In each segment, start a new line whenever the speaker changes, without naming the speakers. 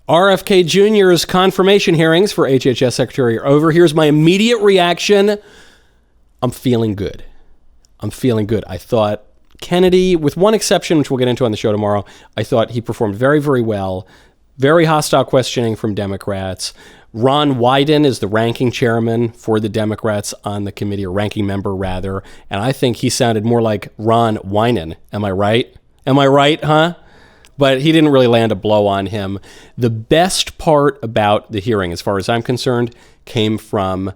RFK Jr.'s confirmation hearings for HHS Secretary are over. Here's my immediate reaction. I'm feeling good. I thought Kennedy, with one exception, which we'll get into on the show tomorrow, I thought he performed very, very well. Very hostile questioning from Democrats. Ron Wyden is the ranking chairman for the Democrats on the committee, or ranking member, rather. And I think he sounded more like Ron Wynen. Am I right? Huh? But he didn't really land a blow on him. The best part about the hearing, as far as I'm concerned, came from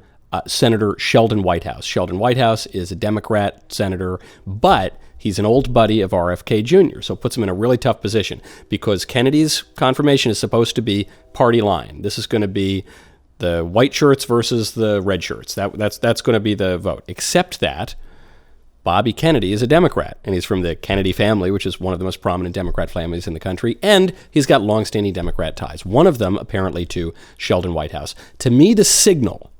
Senator Sheldon Whitehouse. Sheldon Whitehouse is a Democrat senator, but he's an old buddy of RFK Jr., so it puts him in a really tough position because Kennedy's confirmation is supposed to be party line. This is going to be the white shirts versus the red shirts. That's going to be the vote, except that Bobby Kennedy is a Democrat, and he's from the Kennedy family, which is one of the most prominent Democrat families in the country, and he's got longstanding Democrat ties, one of them apparently to Sheldon Whitehouse. To me, the signal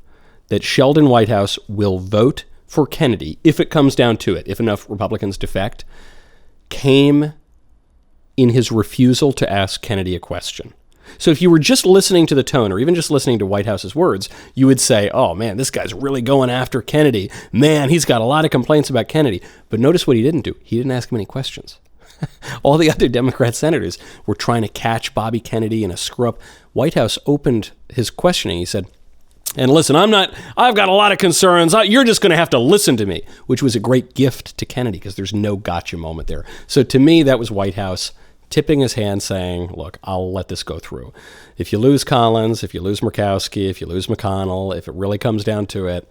that Sheldon Whitehouse will vote for Kennedy, if it comes down to it, if enough Republicans defect, came in his refusal to ask Kennedy a question. So if you were just listening to the tone, or even just listening to Whitehouse's words, you would say, oh man, this guy's really going after Kennedy. Man, he's got a lot of complaints about Kennedy. But notice what he didn't do. He didn't ask him any questions. All the other Democrat senators were trying to catch Bobby Kennedy in a screw-up. Whitehouse opened his questioning. He said, and listen, I've got a lot of concerns. You're just going to have to listen to me, which was a great gift to Kennedy because there's no gotcha moment there. So to me, that was Whitehouse tipping his hand saying, look, I'll let this go through. If you lose Collins, if you lose Murkowski, if you lose McConnell, if it really comes down to it,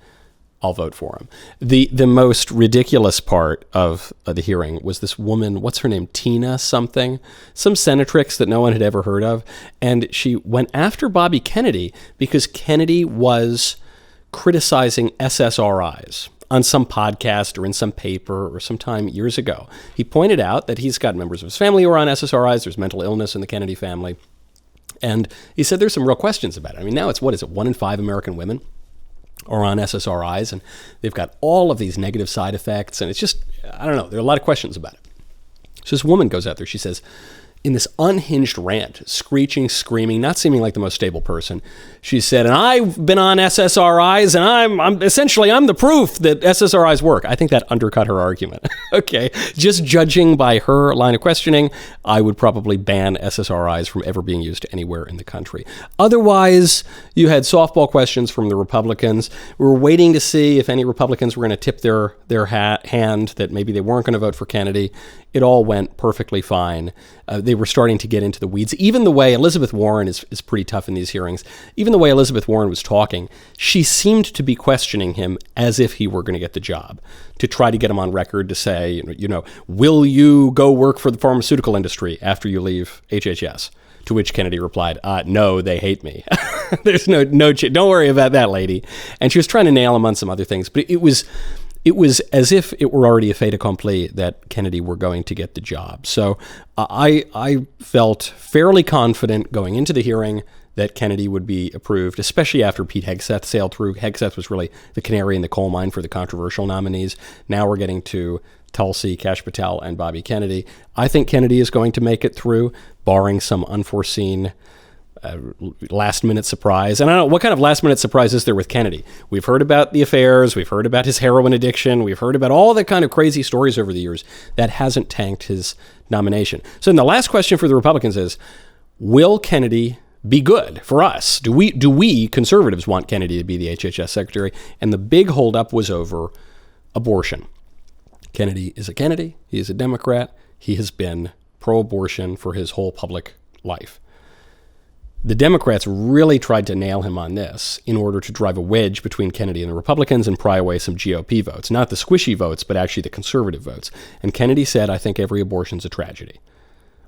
I'll vote for him. The most ridiculous part of the hearing was this woman, what's her name, Tina something, some senatrix that no one had ever heard of, and she went after Bobby Kennedy because Kennedy was criticizing SSRIs on some podcast or in some paper or sometime years ago. He pointed out that he's got members of his family who are on SSRIs, there's mental illness in the Kennedy family, and he said there's some real questions about it. I mean, now it's, 1 in 5 American women or on SSRIs, and they've got all of these negative side effects, and it's just, I don't know, there are a lot of questions about it. So this woman goes out there, she says, in this unhinged rant, screeching, screaming, not seeming like the most stable person, she said, and I've been on SSRIs, and I'm the proof that SSRIs work. I think that undercut her argument. Okay, just judging by her line of questioning, I would probably ban SSRIs from ever being used anywhere in the country. Otherwise, you had softball questions from the Republicans. We were waiting to see if any Republicans were going to tip their hand that maybe they weren't going to vote for Kennedy. It all went perfectly fine. They were starting to get into the weeds. Even the way Elizabeth Warren is pretty tough in these hearings. Even the way Elizabeth Warren was talking, she seemed to be questioning him as if he were going to get the job, to try to get him on record to say, will you go work for the pharmaceutical industry after you leave HHS? To which Kennedy replied, no, they hate me. There's no don't worry about that, lady. And she was trying to nail him on some other things, but it was as if it were already a fait accompli that Kennedy were going to get the job. So I felt fairly confident going into the hearing that Kennedy would be approved, especially after Pete Hegseth sailed through. Hegseth was really the canary in the coal mine for the controversial nominees. Now we're getting to Tulsi, Kash Patel, and Bobby Kennedy. I think Kennedy is going to make it through, barring some unforeseen last-minute surprise. And I don't know, what kind of last-minute surprise is there with Kennedy? We've heard about the affairs, we've heard about his heroin addiction, we've heard about all the kind of crazy stories over the years. That hasn't tanked his nomination. So then the last question for the Republicans is, will Kennedy be good for us? Do we conservatives want Kennedy to be the HHS secretary? And the big holdup was over abortion. Kennedy is a Kennedy. He is a Democrat. He has been pro-abortion for his whole public life. The Democrats really tried to nail him on this in order to drive a wedge between Kennedy and the Republicans and pry away some GOP votes. Not the squishy votes, but actually the conservative votes. And Kennedy said, I think every abortion's a tragedy.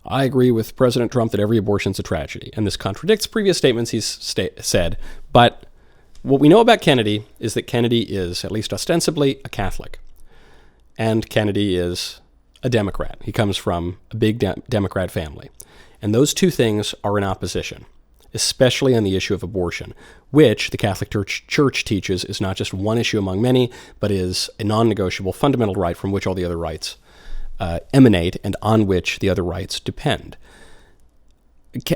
I agree with President Trump that every abortion's a tragedy. And this contradicts previous statements he's said. But what we know about Kennedy is that Kennedy is, at least ostensibly, a Catholic. And Kennedy is a Democrat. He comes from a big Democrat family. And those two things are in opposition, especially on the issue of abortion, which the Catholic Church teaches is not just one issue among many, but is a non-negotiable fundamental right from which all the other rights emanate and on which the other rights depend.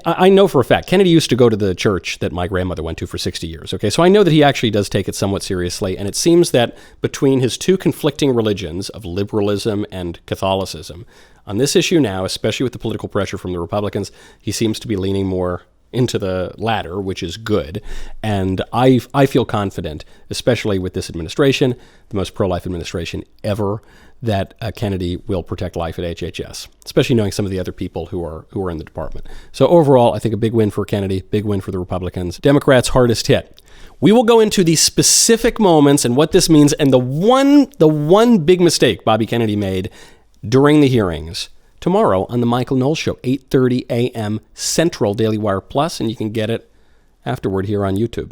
I know for a fact, Kennedy used to go to the church that my grandmother went to for 60 years, okay? So I know that he actually does take it somewhat seriously, and it seems that between his two conflicting religions of liberalism and Catholicism, on this issue now, especially with the political pressure from the Republicans, he seems to be leaning more into the latter, which is good. And I feel confident, especially with this administration, the most pro-life administration ever, that Kennedy will protect life at HHS, especially knowing some of the other people who are in the department. So overall, I think a big win for Kennedy, big win for the Republicans. Democrats hardest hit. We will go into the specific moments and what this means, and the one big mistake Bobby Kennedy made during the hearings tomorrow on the Michael Knowles Show, 8:30 a.m. Central, Daily Wire Plus, and you can get it afterward here on YouTube.